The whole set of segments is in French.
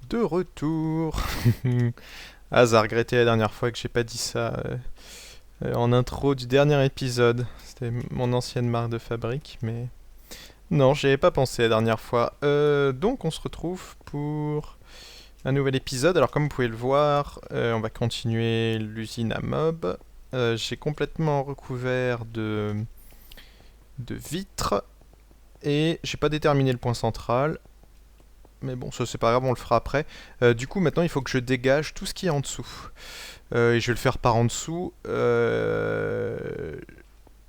De retour. Ah, ça a regretté la dernière fois que j'ai pas dit ça en intro du dernier épisode. C'était mon ancienne marque de fabrique, mais non, j'y avais pas pensé la dernière fois. Donc on se retrouve pour un nouvel épisode. Alors comme vous pouvez le voir, on va continuer l'usine à mob. J'ai complètement recouvert de vitres et j'ai pas déterminé le point central. Mais bon, ça c'est pas grave, on le fera après. Du coup, maintenant il faut que je dégage tout ce qui est en dessous. Et je vais le faire par en dessous.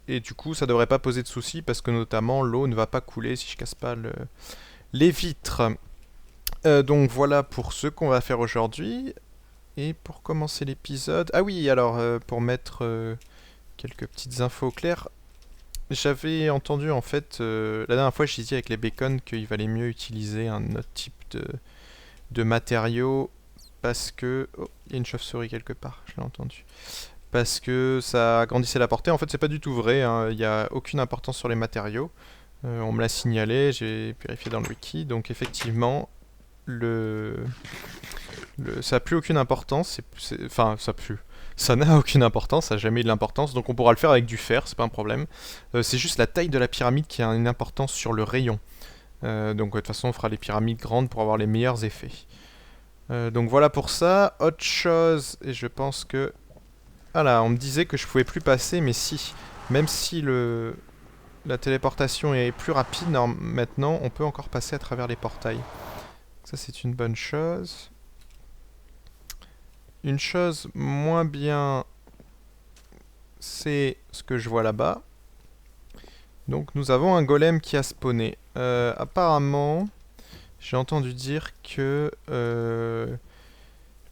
Et du coup, ça devrait pas poser de soucis parce que notamment l'eau ne va pas couler si je casse pas les vitres. Donc voilà pour ce qu'on va faire aujourd'hui. Et pour commencer l'épisode. Ah oui, alors pour mettre quelques petites infos claires. J'avais entendu en fait, la dernière fois je disais avec les bacon qu'il valait mieux utiliser un autre type de matériaux parce que... Oh, il y a une chauve-souris quelque part, je l'ai entendu. Parce que ça agrandissait la portée. En fait, c'est pas du tout vrai, hein. Il n'y a aucune importance sur les matériaux. On me l'a signalé, j'ai vérifié dans le wiki. Donc effectivement, ça n'a plus aucune importance. Enfin, ça a plus. Ça n'a aucune importance, ça n'a jamais eu de l'importance. Donc on pourra le faire avec du fer, c'est pas un problème. C'est juste la taille de la pyramide qui a une importance sur le rayon. Donc de toute façon, on fera les pyramides grandes pour avoir les meilleurs effets. Donc voilà pour ça. Autre chose, et je pense que... Ah là, on me disait que je pouvais plus passer, mais si. Même si la téléportation est plus rapide, maintenant, on peut encore passer à travers les portails. Ça, c'est une bonne chose. Une chose moins bien, c'est ce que je vois là-bas. Donc nous avons un golem qui a spawné. Apparemment, j'ai entendu dire que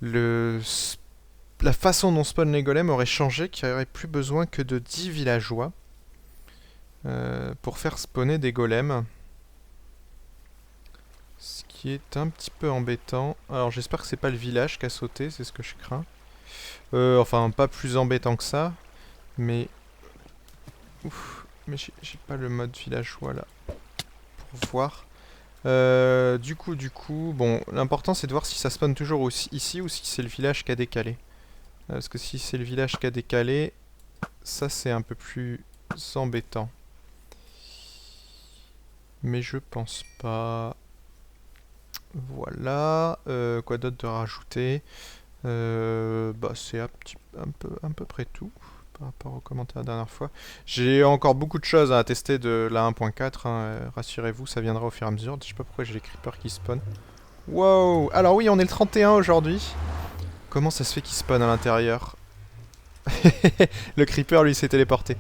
le la façon dont spawn les golems aurait changé, qu'il n'y aurait plus besoin que de 10 villageois pour faire spawner des golems. Ce qui est un petit peu embêtant. Alors j'espère que c'est pas le village qui a sauté, c'est ce que je crains. Enfin, pas plus embêtant que ça, mais... Ouf, mais j'ai pas le mode villageois là, pour voir. Du coup, bon, l'important c'est de voir si ça spawn toujours ici ou si c'est le village qui a décalé. Parce que si c'est le village qui a décalé, ça c'est un peu plus embêtant. Mais je pense pas. Voilà. Quoi d'autre de rajouter? Bah c'est un peu près tout par rapport aux commentaires de la dernière fois. J'ai encore beaucoup de choses à tester de la 1.4, hein, rassurez-vous, ça viendra au fur et à mesure. Je sais pas pourquoi j'ai les creepers qui spawn. Wow. Alors oui, on est le 31 aujourd'hui. Comment ça se fait qu'il spawn à l'intérieur? Le creeper lui s'est téléporté.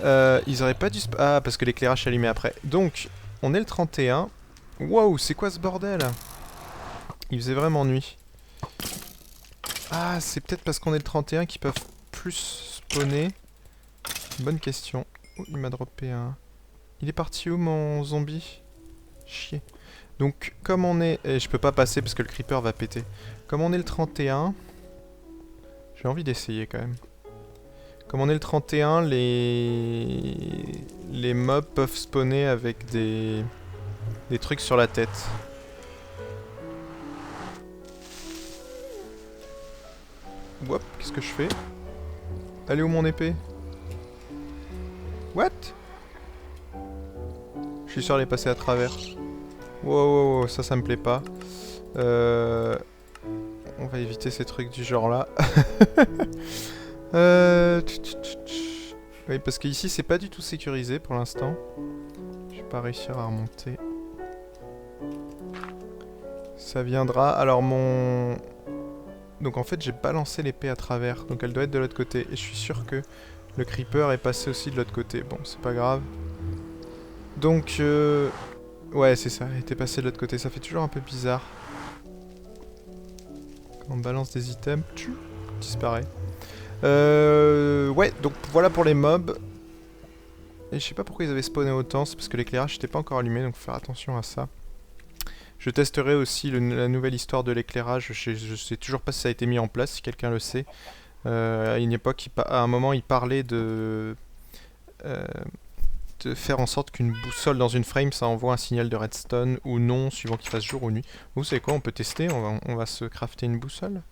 Ils auraient pas dû ah, parce que l'éclairage s'allumait après. Donc, on est le 31. Wow, c'est quoi ce bordel? Il faisait vraiment nuit. Ah, c'est peut-être parce qu'on est le 31 qu'ils peuvent plus spawner. Bonne question. Oh, il m'a droppé un... Il est parti où mon zombie? Chier. Donc, comme on est... Et je peux pas passer parce que le creeper va péter. Comme on est le 31... J'ai envie d'essayer quand même. Comme on est le 31, les mobs peuvent spawner avec des trucs sur la tête. Wop, qu'est-ce que je fais? Elle est où mon épée? What? Je suis sûr elle est passée à travers. Wow, wow, wow, ça me plaît pas. On va éviter ces trucs du genre là. Oui, parce qu'ici c'est pas du tout sécurisé pour l'instant. Je vais pas réussir à remonter. Ça viendra. Alors mon... Donc en fait j'ai balancé l'épée à travers. Donc elle doit être de l'autre côté. Et je suis sûr que le creeper est passé aussi de l'autre côté. Bon, c'est pas grave. Donc ouais, c'est ça. Elle était passée de l'autre côté. Ça fait toujours un peu bizarre. Quand on balance des items, tu disparaît. Ouais, donc voilà pour les mobs. Et je sais pas pourquoi ils avaient spawné autant, c'est parce que l'éclairage n'était pas encore allumé, donc faut faire attention à ça. Je testerai aussi la nouvelle histoire de l'éclairage, je sais toujours pas si ça a été mis en place, si quelqu'un le sait. À une époque, à un moment, il parlait de... de faire en sorte qu'une boussole dans une frame, ça envoie un signal de redstone ou non, suivant qu'il fasse jour ou nuit. Vous savez quoi, on peut tester, on va se crafter une boussole.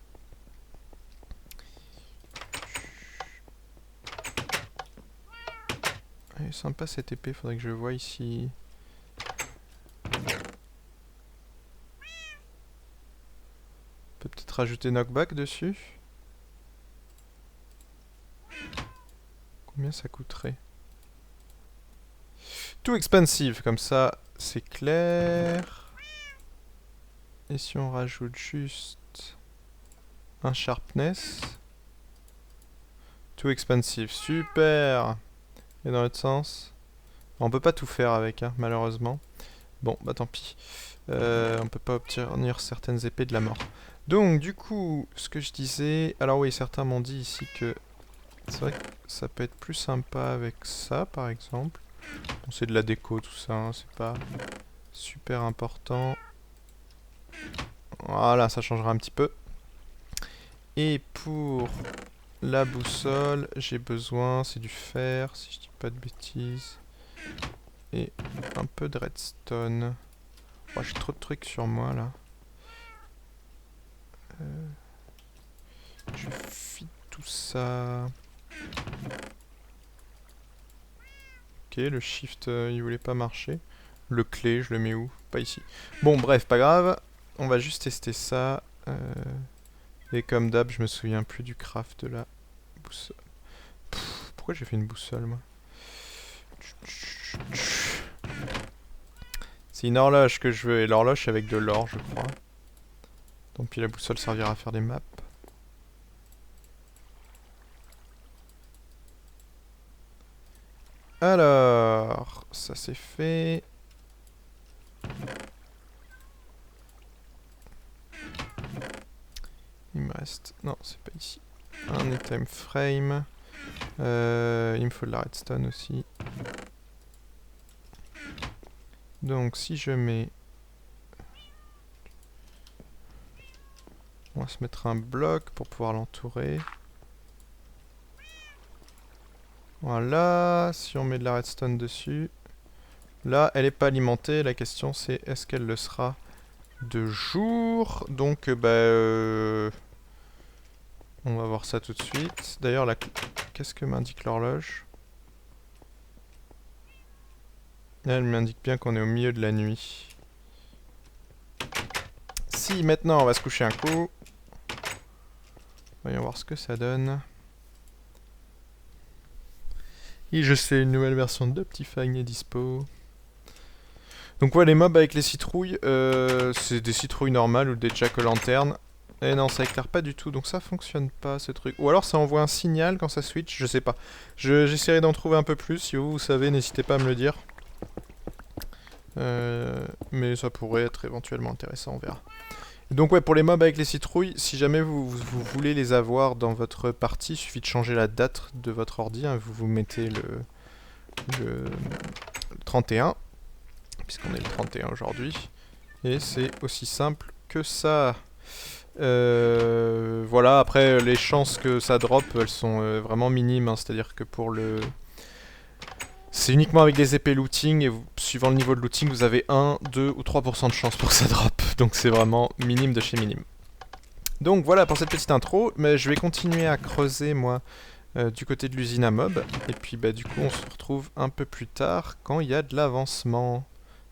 Elle est sympa cette épée, faudrait que je voie ici. On peut peut-être rajouter knockback dessus. Combien ça coûterait? Too expensive, comme ça c'est clair. Et si on rajoute juste un sharpness? Too expensive, super. Et dans l'autre sens? On peut pas tout faire avec, hein, malheureusement. Bon, bah tant pis. On peut pas obtenir certaines épées de la mort. Donc, du coup, ce que je disais... Alors oui, certains m'ont dit ici que... C'est vrai que ça peut être plus sympa avec ça, par exemple. Bon, c'est de la déco, tout ça, hein, c'est pas super important. Voilà, ça changera un petit peu. Et pour la boussole, j'ai besoin, c'est du fer, si je dis pas de bêtises. Et un peu de redstone. Oh, j'ai trop de trucs sur moi, là. Je file tout ça. Ok, le shift, il voulait pas marcher. Le clé, je le mets où? Pas ici. Bon, bref, pas grave. On va juste tester ça. Et comme d'hab, je me souviens plus du craft de la boussole. Pourquoi j'ai fait une boussole, moi? C'est une horloge que je veux. Et l'horloge, c'est avec de l'or, je crois. Donc, puis la boussole servira à faire des maps. Alors, ça c'est fait. Il me reste... Non, c'est pas ici. Un item frame. Il me faut de la redstone aussi. Donc si je mets... On va se mettre un bloc pour pouvoir l'entourer. Voilà, si on met de la redstone dessus. Là, elle n'est pas alimentée. La question c'est est-ce qu'elle le sera de jour? Donc, on va voir ça tout de suite. D'ailleurs, qu'est-ce que m'indique l'horloge? Elle m'indique bien qu'on est au milieu de la nuit. Si, maintenant, on va se coucher un coup. Voyons voir ce que ça donne. Et je sais, une nouvelle version d'Optifine est dispo. Donc ouais, les mobs avec les citrouilles, c'est des citrouilles normales ou des jack-o'-lantern. Et non, ça éclaire pas du tout, donc ça fonctionne pas ce truc. Ou alors ça envoie un signal quand ça switch, je sais pas. J'essaierai d'en trouver un peu plus, si vous savez, n'hésitez pas à me le dire. Mais ça pourrait être éventuellement intéressant, on verra. Donc ouais, pour les mobs avec les citrouilles, si jamais vous voulez les avoir dans votre partie, il suffit de changer la date de votre ordi, hein, vous mettez le 31, puisqu'on est le 31 aujourd'hui, et c'est aussi simple que ça. Voilà, après les chances que ça drop, elles sont vraiment minimes, hein, c'est-à-dire que pour le... C'est uniquement avec des épées looting, et suivant le niveau de looting, vous avez 1, 2 ou 3% de chance pour que ça drop. Donc c'est vraiment minime de chez minime. Donc voilà pour cette petite intro, mais je vais continuer à creuser moi du côté de l'usine à mob. Et puis bah du coup on se retrouve un peu plus tard quand il y a de l'avancement.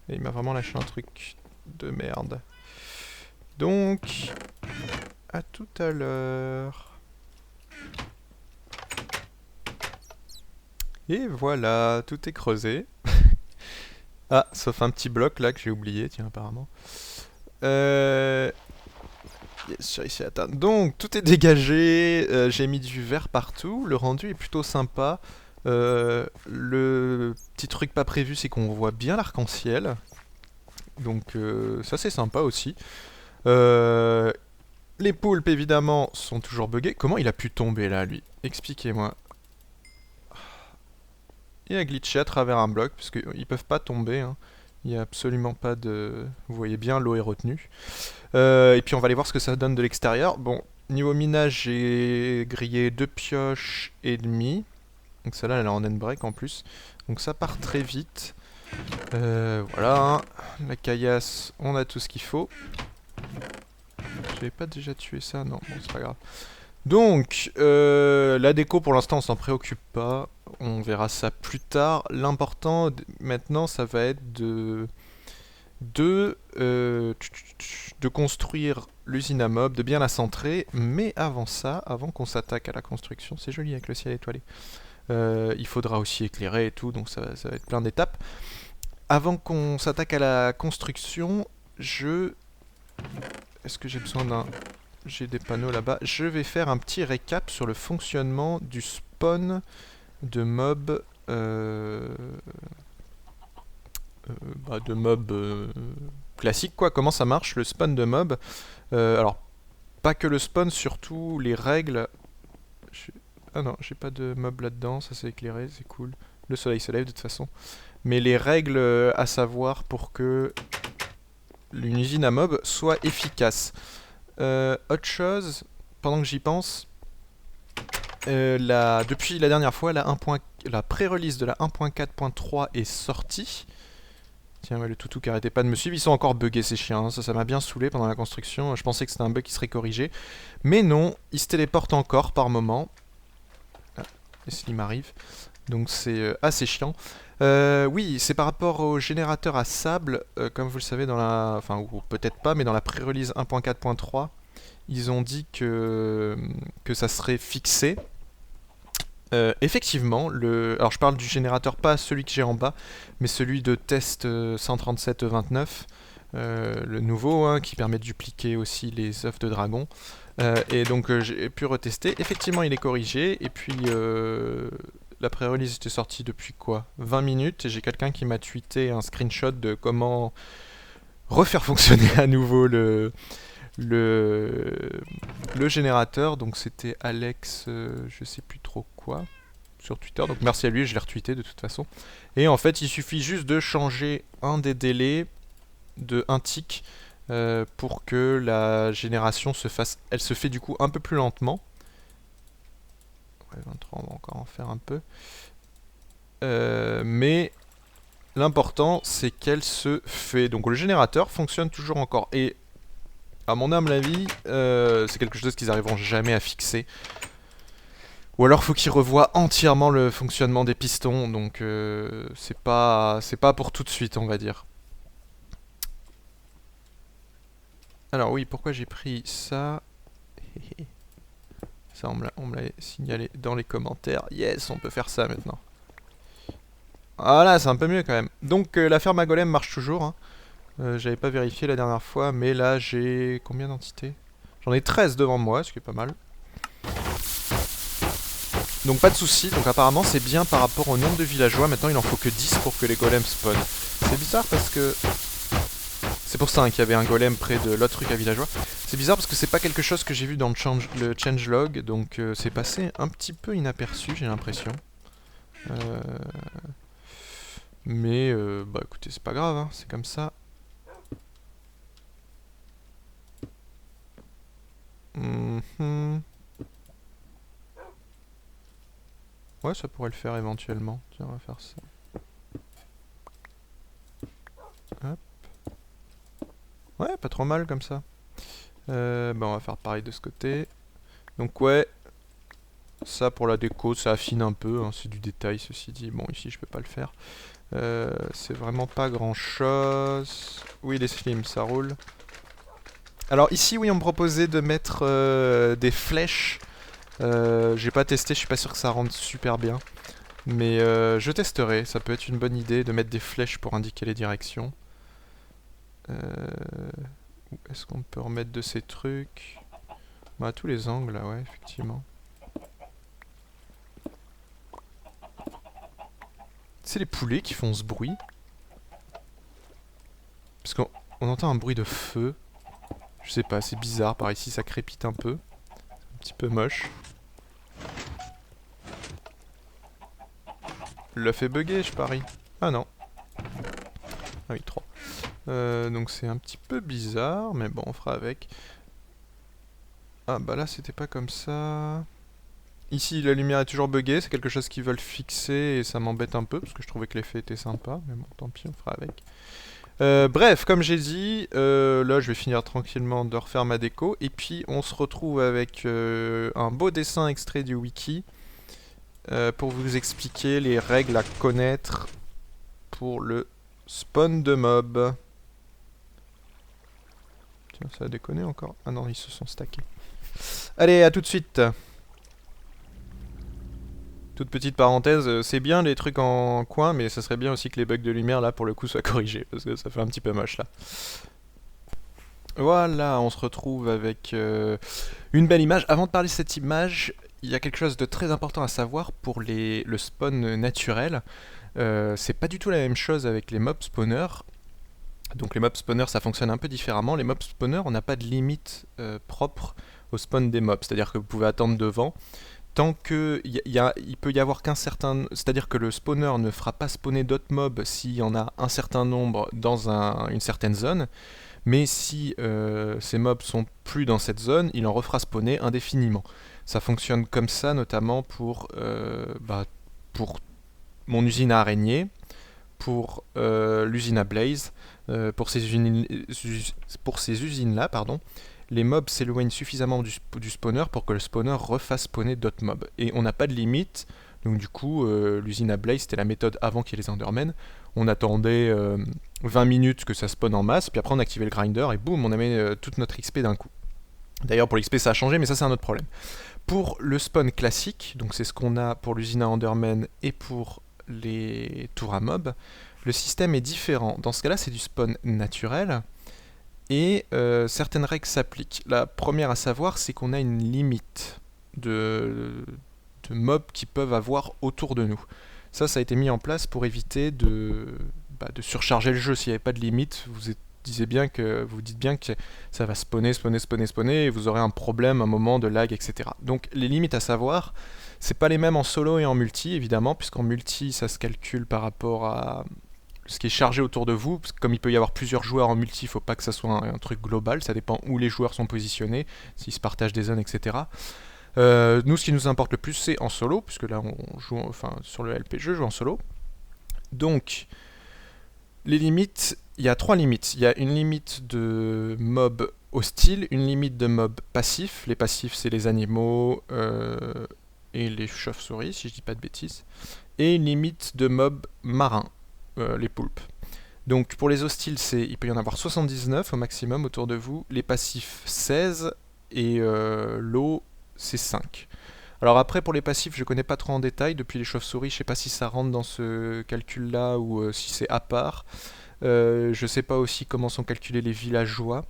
Et il m'a vraiment lâché un truc de merde. Donc, à tout à l'heure. Et voilà, tout est creusé. Ah, sauf un petit bloc là que j'ai oublié, tiens, apparemment. Yes, j'ai réussi à atteindre. Donc, tout est dégagé. J'ai mis du verre partout. Le rendu est plutôt sympa. Le petit truc pas prévu, c'est qu'on voit bien l'arc-en-ciel. Donc, ça c'est sympa aussi. Les poulpes, évidemment, sont toujours buggés. Comment il a pu tomber là, lui? Expliquez-moi. Il a glitché à travers un bloc, parce qu'ils peuvent pas tomber. Hein. Il n'y a absolument pas de... Vous voyez bien, l'eau est retenue. Et puis on va aller voir ce que ça donne de l'extérieur. Bon, niveau minage, j'ai grillé 2 pioches et demie. Donc celle-là elle est en end break en plus. Donc ça part très vite. Voilà, hein. La caillasse, on a tout ce qu'il faut. J'avais pas déjà tué ça? Non, bon c'est pas grave. Donc, la déco pour l'instant on s'en préoccupe pas. On verra ça plus tard. L'important maintenant ça va être de construire l'usine à mobs, de bien la centrer, mais avant ça, avant qu'on s'attaque à la construction, c'est joli avec le ciel étoilé, il faudra aussi éclairer et tout, donc ça va être plein d'étapes. Avant qu'on s'attaque à la construction, est-ce que j'ai besoin d'un... J'ai des panneaux là-bas. Je vais faire un petit récap sur le fonctionnement du spawn de mobs... de mobs classiques quoi, comment ça marche le spawn de mobs. Alors pas que le spawn, surtout les règles. Ah non, j'ai pas de mob là-dedans, ça c'est éclairé, c'est cool. Le soleil se lève de toute façon. Mais les règles à savoir pour que une usine à mobs soit efficace. Autre chose, pendant que j'y pense, depuis la dernière fois, la pré-release de la 1.4.3 est sortie. Tiens, ouais, le toutou qui arrêtait pas de me suivre. Ils sont encore buggés ces chiens, hein. Ça m'a bien saoulé pendant la construction. Je pensais que c'était un bug qui serait corrigé. Mais non, ils se téléportent encore par moment. Ah, et Slim arrive. Donc c'est assez chiant. Oui, c'est par rapport au générateur à sable. Comme vous le savez, dans la... Enfin, ou peut-être pas, mais dans la pré-release 1.4.3, ils ont dit que ça serait fixé. Effectivement, alors je parle du générateur, pas celui que j'ai en bas, mais celui de test 13729, le nouveau, hein, qui permet de dupliquer aussi les œufs de dragon. Et donc j'ai pu retester. Effectivement, il est corrigé. Et puis la pré-release était sortie depuis quoi, 20 minutes. Et j'ai quelqu'un qui m'a tweeté un screenshot de comment refaire fonctionner à nouveau le générateur. Donc c'était Alex, je sais plus trop quoi, sur Twitter. Donc merci à lui, je l'ai retweeté de toute façon. Et en fait, il suffit juste de changer un des délais de 1 tick pour que la génération se fasse... Elle se fait du coup un peu plus lentement. Ouais, 23, on va encore en faire un peu. Mais l'important, c'est qu'elle se fait. Donc le générateur fonctionne toujours encore. Et à mon humble avis, c'est quelque chose qu'ils n'arriveront jamais à fixer. Ou alors faut qu'ils revoient entièrement le fonctionnement des pistons. Donc c'est pas pour tout de suite, on va dire. Alors oui, pourquoi j'ai pris ça? Ça, on me l'a signalé dans les commentaires. Yes, on peut faire ça maintenant. Voilà, c'est un peu mieux quand même. Donc la ferme à golem marche toujours, hein. J'avais pas vérifié la dernière fois, mais là j'ai... Combien d'entités? J'en ai 13 devant moi, ce qui est pas mal. Donc pas de soucis, donc apparemment c'est bien par rapport au nombre de villageois. Maintenant il en faut que 10 pour que les golems spawnent. C'est bizarre parce que... C'est pour ça, hein, qu'il y avait un golem près de l'autre truc à villageois. C'est bizarre parce que c'est pas quelque chose que j'ai vu dans le changelog, donc c'est passé un petit peu inaperçu, j'ai l'impression. Mais bah écoutez, c'est pas grave, hein, c'est comme ça. Ouais, ça pourrait le faire éventuellement. Tiens, on va faire ça. Hop. Ouais, pas trop mal comme ça. Bah on va faire pareil de ce côté. Donc ouais, ça pour la déco, ça affine un peu, hein, c'est du détail ceci dit. Bon, ici je peux pas le faire. C'est vraiment pas grand chose. Oui, les slims, ça roule. Alors ici, oui, on me proposait de mettre des flèches. J'ai pas testé, je suis pas sûr que ça rende super bien. Mais je testerai, ça peut être une bonne idée de mettre des flèches pour indiquer les directions. Où est-ce qu'on peut remettre de ces trucs? Bah, à tous les angles, là, ouais, effectivement. C'est les poulets qui font ce bruit. Parce qu'on entend un bruit de feu. Je sais pas, c'est bizarre, par ici ça crépite un peu. Un petit peu moche. L'œuf est bugué, je parie. Ah non. Ah oui, 3. Donc c'est un petit peu bizarre, mais bon, on fera avec. Ah bah là, c'était pas comme ça. Ici, la lumière est toujours buggée, c'est quelque chose qu'ils veulent fixer et ça m'embête un peu parce que je trouvais que l'effet était sympa, mais bon, tant pis, on fera avec. Bref, comme j'ai dit, là je vais finir tranquillement de refaire ma déco et puis on se retrouve avec un beau dessin extrait du wiki pour vous expliquer les règles à connaître pour le spawn de mobs. Tiens, ça a déconné encore. Ah non, ils se sont stackés. Allez, à tout de suite. Toute petite parenthèse, c'est bien les trucs en coin, mais ça serait bien aussi que les bugs de lumière là pour le coup soient corrigés, parce que ça fait un petit peu moche là. Voilà, on se retrouve avec une belle image. Avant de parler de cette image, il y a quelque chose de très important à savoir pour le spawn naturel. C'est pas du tout la même chose avec les mob spawners. Donc les mob spawners ça fonctionne un peu différemment. Les mob spawners on n'a pas de limite propre au spawn des mobs, c'est-à-dire que vous pouvez attendre devant. Tant que il peut y avoir qu'un certain, c'est-à-dire que le spawner ne fera pas spawner d'autres mobs s'il y en a un certain nombre dans une certaine zone, mais si ces mobs sont plus dans cette zone, il en refera spawner indéfiniment. Ça fonctionne comme ça notamment pour mon usine à araignées, pour l'usine à Blaze, pour ces usines-là, pardon. Les mobs s'éloignent suffisamment du spawner pour que le spawner refasse spawner d'autres mobs. Et on n'a pas de limite, donc du coup, l'usine à Blaze, c'était la méthode avant qu'il y ait les Endermen. On attendait 20 minutes que ça spawn en masse, puis après on activait le grinder et boum, on avait toute notre XP d'un coup. D'ailleurs, pour l'XP, ça a changé, mais ça, c'est un autre problème. Pour le spawn classique, donc c'est ce qu'on a pour l'usine à Endermen et pour les tours à mobs, le système est différent. Dans ce cas-là, c'est du spawn naturel. Et certaines règles s'appliquent. La première à savoir, c'est qu'on a une limite de mobs qui peuvent avoir autour de nous. Ça a été mis en place pour éviter de surcharger le jeu. S'il n'y avait pas de limite, vous dites bien que ça va spawner, et vous aurez un problème, un moment de lag, etc. Donc les limites à savoir, c'est pas les mêmes en solo et en multi, évidemment, puisqu'en multi, ça se calcule par rapport à ce qui est chargé autour de vous, parce que comme il peut y avoir plusieurs joueurs en multi, il ne faut pas que ça soit un truc global, ça dépend où les joueurs sont positionnés, s'ils se partagent des zones, etc. Nous, ce qui nous importe le plus, c'est en solo, puisque là, on joue, enfin, sur le LP, je joue en solo. Donc, les limites, il y a 3 limites. Il y a une limite de mobs hostiles, une limite de mobs passifs. Les passifs, c'est les animaux et les chauves-souris, si je dis pas de bêtises. Et une limite de mobs marins. Les poulpes. Donc pour les hostiles, il peut y en avoir 79 au maximum autour de vous, les passifs 16 et l'eau c'est 5. Alors après pour les passifs je connais pas trop en détail, depuis les chauves-souris je sais pas si ça rentre dans ce calcul là ou si c'est à part. Je sais pas aussi comment sont calculés les villageois.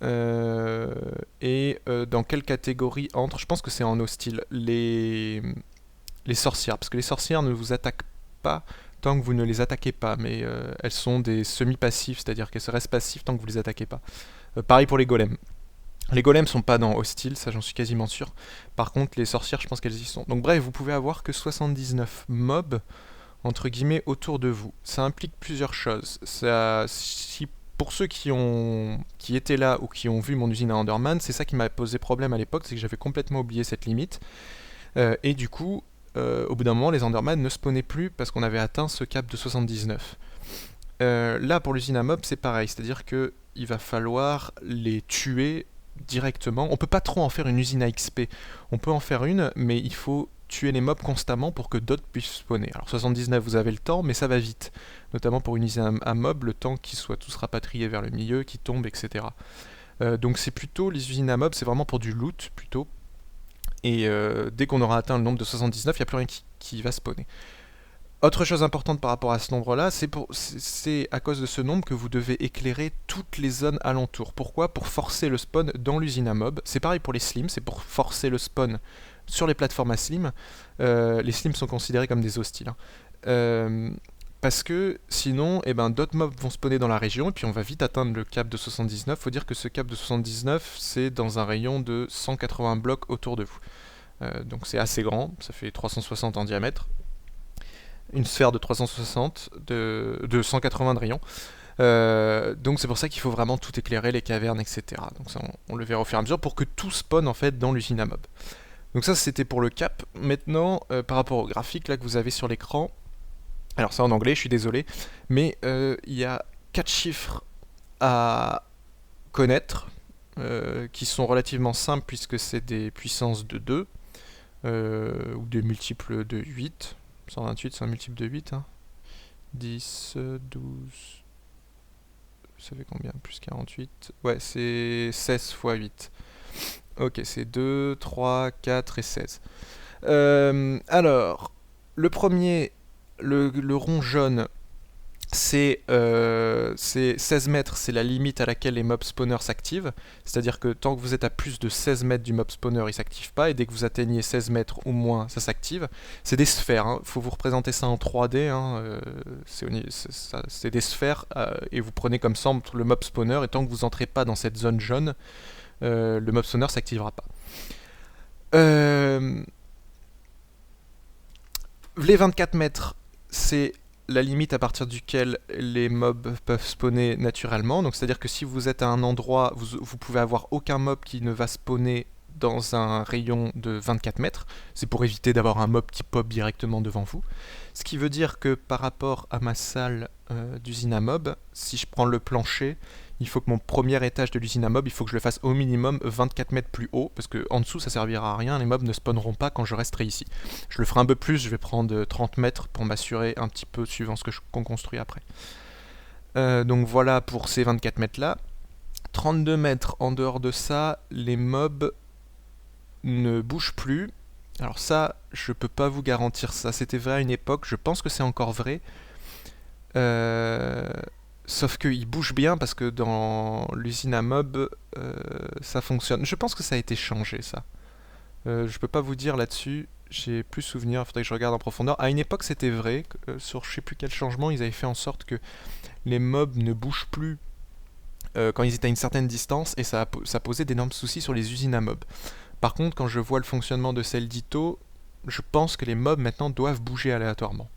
Et dans quelle catégorie entre, je pense que c'est en hostile, les sorcières, parce que les sorcières ne vous attaquent pas tant que vous ne les attaquez pas, mais elles sont des semi-passifs, c'est-à-dire qu'elles restent passives tant que vous les attaquez pas. Pareil pour les golems. Les golems sont pas dans hostile, ça j'en suis quasiment sûr. Par contre, les sorcières, je pense qu'elles y sont. Donc bref, vous pouvez avoir que 79 mobs, entre guillemets, autour de vous. Ça implique plusieurs choses. Pour ceux qui étaient là ou qui ont vu mon usine à Enderman, c'est ça qui m'a posé problème à l'époque, c'est que j'avais complètement oublié cette limite. Et du coup, au bout d'un moment, les Enderman ne spawnaient plus parce qu'on avait atteint ce cap de 79. Là, pour l'usine à mob, c'est pareil, c'est-à-dire qu'il va falloir les tuer directement. On peut pas trop en faire une usine à XP. On peut en faire une, mais il faut tuer les mobs constamment pour que d'autres puissent spawner. Alors 79, vous avez le temps, mais ça va vite. Notamment pour une usine à mob, le temps qu'ils soient tous rapatriés vers le milieu, qu'ils tombent, etc. Donc c'est plutôt, les usines à mob, c'est vraiment pour du loot, plutôt. Et dès qu'on aura atteint le nombre de 79, il n'y a plus rien qui va spawner. Autre chose importante par rapport à ce nombre-là, c'est à cause de ce nombre que vous devez éclairer toutes les zones alentours. Pourquoi ? Pour forcer le spawn dans l'usine à mob. C'est pareil pour les slims, c'est pour forcer le spawn sur les plateformes à slim. Les slims sont considérés comme des hostiles. Parce que sinon, d'autres mobs vont spawner dans la région et puis on va vite atteindre le cap de 79. Faut dire que ce cap de 79, c'est dans un rayon de 180 blocs autour de vous. Donc c'est assez grand, ça fait 360 en diamètre. Une sphère de 360, de 180 de rayon. Donc c'est pour ça qu'il faut vraiment tout éclairer, les cavernes, etc. Donc ça, on le verra au fur et à mesure pour que tout spawn en fait dans l'usine à mob. Donc ça c'était pour le cap. Maintenant, par rapport au graphique là que vous avez sur l'écran, alors c'est en anglais, je suis désolé, mais il y a 4 chiffres à connaître, qui sont relativement simples puisque c'est des puissances de 2, ou des multiples de 8. 128 c'est un multiple de 8, hein. 10, 12, ça fait combien? Plus 48. Ouais, c'est 16 fois 8. Ok, c'est 2, 3, 4 et 16. Alors, le premier, le rond jaune, c'est 16 mètres, c'est la limite à laquelle les mob spawners s'activent. C'est-à-dire que tant que vous êtes à plus de 16 mètres du mob spawner, il ne s'active pas, et dès que vous atteignez 16 mètres ou moins, ça s'active. C'est des sphères, hein. Faut vous représenter ça en 3D, hein. C'est des sphères, et vous prenez comme centre le mob spawner, et tant que vous n'entrez pas dans cette zone jaune, le mob spawner s'activera pas. Les 24 mètres, c'est la limite à partir duquel les mobs peuvent spawner naturellement. Donc c'est à dire que si vous êtes à un endroit, vous pouvez avoir aucun mob qui ne va spawner dans un rayon de 24 mètres. C'est pour éviter d'avoir un mob qui pop directement devant vous. Ce qui veut dire que par rapport à ma salle d'usine à mob, si je prends le plancher, il faut que mon premier étage de l'usine à mob, il faut que je le fasse au minimum 24 mètres plus haut, parce que en dessous ça servira à rien, les mobs ne spawneront pas quand je resterai ici. Je le ferai un peu plus, je vais prendre 30 mètres pour m'assurer un petit peu suivant ce qu'on construit après. Donc voilà pour ces 24 mètres là. 32 mètres en dehors de ça, les mobs ne bougent plus. Alors ça, je peux pas vous garantir ça. C'était vrai à une époque, je pense que c'est encore vrai. Sauf qu'il bouge bien parce que dans l'usine à mob, ça fonctionne. Je pense que ça a été changé, ça. Je peux pas vous dire là-dessus. J'ai plus souvenir, il faudrait que je regarde en profondeur. À une époque, c'était vrai. Sur je sais plus quel changement, ils avaient fait en sorte que les mobs ne bougent plus quand ils étaient à une certaine distance, et ça posait d'énormes soucis sur les usines à mob. Par contre, quand je vois le fonctionnement de celle d'Ito, je pense que les mobs maintenant doivent bouger aléatoirement.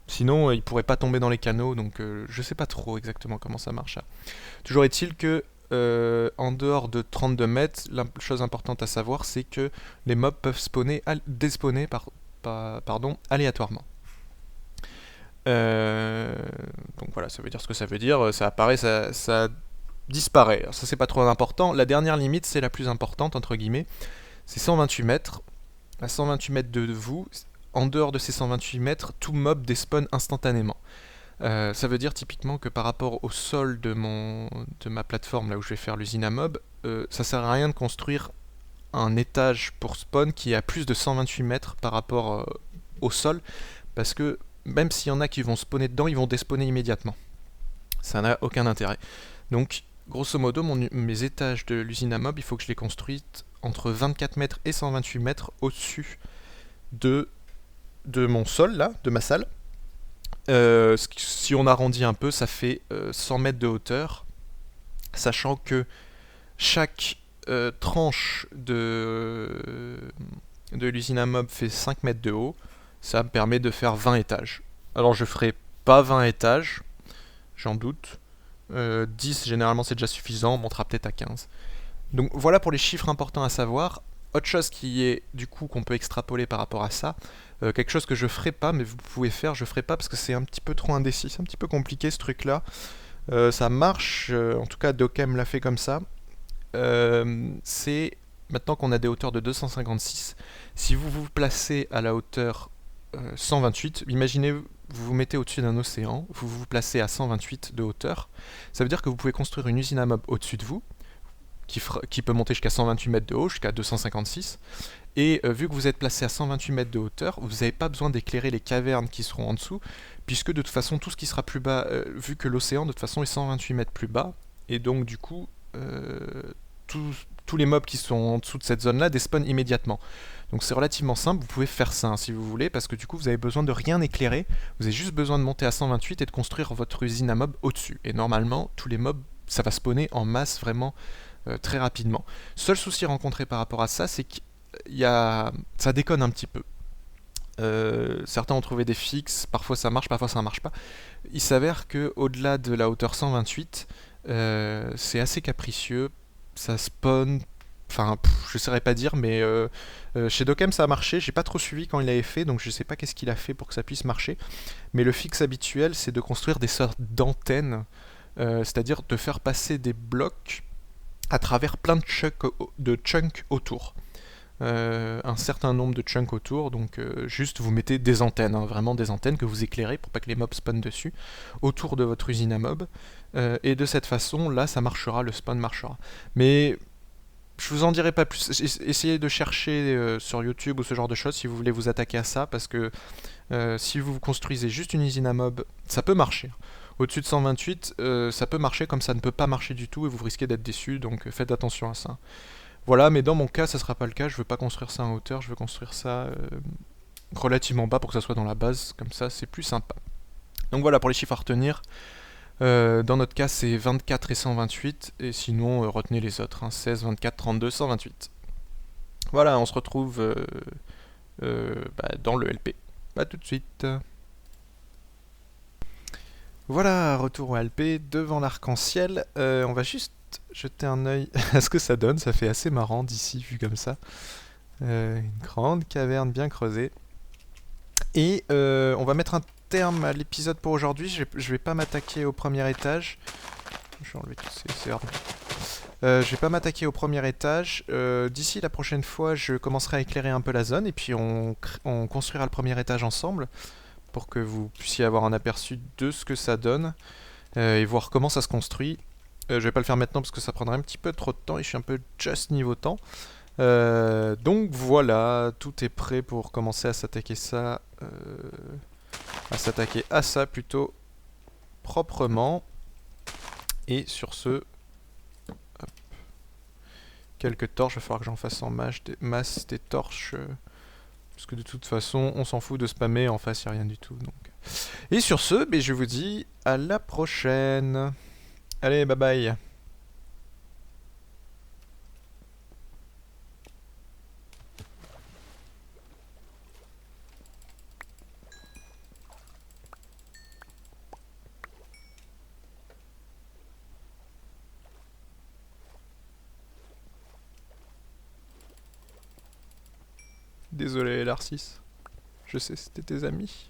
Sinon, ils pourraient pas tomber dans les canaux, donc je sais pas trop exactement comment ça marche. Ça. Toujours est-il que en dehors de 32 mètres, la chose importante à savoir, c'est que les mobs peuvent despawner aléatoirement. Donc voilà, ça veut dire ce que ça veut dire. Ça apparaît, ça disparaît. Alors ça, c'est pas trop important. La dernière limite, c'est la plus importante, entre guillemets. C'est 128 mètres. À 128 mètres de vous, en dehors de ces 128 mètres, tout mob despawn instantanément. Ça veut dire typiquement que par rapport au sol de ma plateforme, là où je vais faire l'usine à mob, ça sert à rien de construire un étage pour spawn qui est à plus de 128 mètres par rapport au sol, parce que même s'il y en a qui vont spawner dedans, ils vont despawner immédiatement. Ça n'a aucun intérêt. Donc, grosso modo, mes étages de l'usine à mob, il faut que je les construise entre 24 mètres et 128 mètres au-dessus de mon sol, là, de ma salle. Si on arrondit un peu, ça fait 100 mètres de hauteur, sachant que chaque tranche de l'usine à mob fait 5 mètres de haut. Ça me permet de faire 20 étages. Alors je ferai pas 20 étages, j'en doute. 10 généralement c'est déjà suffisant, on montera peut-être à 15. Donc voilà pour les chiffres importants à savoir. Autre chose qui est du coup qu'on peut extrapoler par rapport à ça, quelque chose que je ferai pas, mais vous pouvez faire, je ferai pas parce que c'est un petit peu trop indécis, c'est un petit peu compliqué ce truc là. Ça marche, en tout cas Dockem l'a fait comme ça. C'est maintenant qu'on a des hauteurs de 256, si vous vous placez à la hauteur 128, imaginez vous vous mettez au-dessus d'un océan, vous vous placez à 128 de hauteur, ça veut dire que vous pouvez construire une usine à mob au-dessus de vous, qui peut monter jusqu'à 128 mètres de haut, jusqu'à 256, et vu que vous êtes placé à 128 mètres de hauteur, vous n'avez pas besoin d'éclairer les cavernes qui seront en dessous, puisque de toute façon tout ce qui sera plus bas, vu que l'océan de toute façon est 128 mètres plus bas, et donc du coup tous les mobs qui sont en dessous de cette zone là despawnent immédiatement. Donc c'est relativement simple, vous pouvez faire ça hein, si vous voulez, parce que du coup vous avez besoin de rien éclairer, vous avez juste besoin de monter à 128 et de construire votre usine à mobs au-dessus. Et normalement, tous les mobs, ça va spawner en masse vraiment très rapidement. Seul souci rencontré par rapport à ça, c'est que ça déconne un petit peu. Certains ont trouvé des fixes, parfois ça marche pas. Il s'avère que au-delà de la hauteur 128, c'est assez capricieux, ça spawn Enfin, je saurais pas dire, mais chez Dockem ça a marché. J'ai pas trop suivi quand il avait fait, donc je sais pas qu'est-ce qu'il a fait pour que ça puisse marcher. Mais le fixe habituel, c'est de construire des sortes d'antennes, c'est-à-dire de faire passer des blocs à travers plein de chunks autour. Un certain nombre de chunks autour, donc juste vous mettez des antennes, hein, vraiment des antennes que vous éclairez pour pas que les mobs spawnent dessus, autour de votre usine à mobs, et de cette façon, là, ça marchera, le spawn marchera. Mais je vous en dirai pas plus. Essayez de chercher sur YouTube ou ce genre de choses si vous voulez vous attaquer à ça, parce que si vous construisez juste une usine à mob, ça peut marcher. Au-dessus de 128, ça peut marcher comme ça ne peut pas marcher du tout et vous risquez d'être déçu, donc faites attention à ça. Voilà, mais dans mon cas, ça sera pas le cas. Je veux pas construire ça en hauteur, je veux construire ça relativement bas pour que ça soit dans la base, comme ça c'est plus sympa. Donc voilà pour les chiffres à retenir. Dans notre cas, c'est 24 et 128, et sinon, retenez les autres, hein, 16, 24, 32, 128. Voilà, on se retrouve dans le LP. A tout de suite. Voilà, retour au LP, devant l'arc-en-ciel. On va juste jeter un œil à ce que ça donne, ça fait assez marrant d'ici, vu comme ça. Une grande caverne bien creusée. Et on va mettre un terme à l'épisode pour aujourd'hui. Je vais pas m'attaquer au premier étage. Je vais enlever tous ces arbres. Je vais pas m'attaquer au premier étage. D'ici la prochaine fois, je commencerai à éclairer un peu la zone et puis on construira le premier étage ensemble pour que vous puissiez avoir un aperçu de ce que ça donne et voir comment ça se construit. Je vais pas le faire maintenant parce que ça prendrait un petit peu trop de temps et je suis un peu just niveau temps. Donc voilà, tout est prêt pour commencer à s'attaquer à ça plutôt proprement. Et sur ce, hop, quelques torches, il va falloir que j'en fasse en masse des torches. Parce que de toute façon, on s'en fout de spammer, en face il n'y a rien du tout. Donc. Et sur ce, je vous dis à la prochaine. Allez, bye bye. Désolé, Larcis. Je sais, c'était tes amis.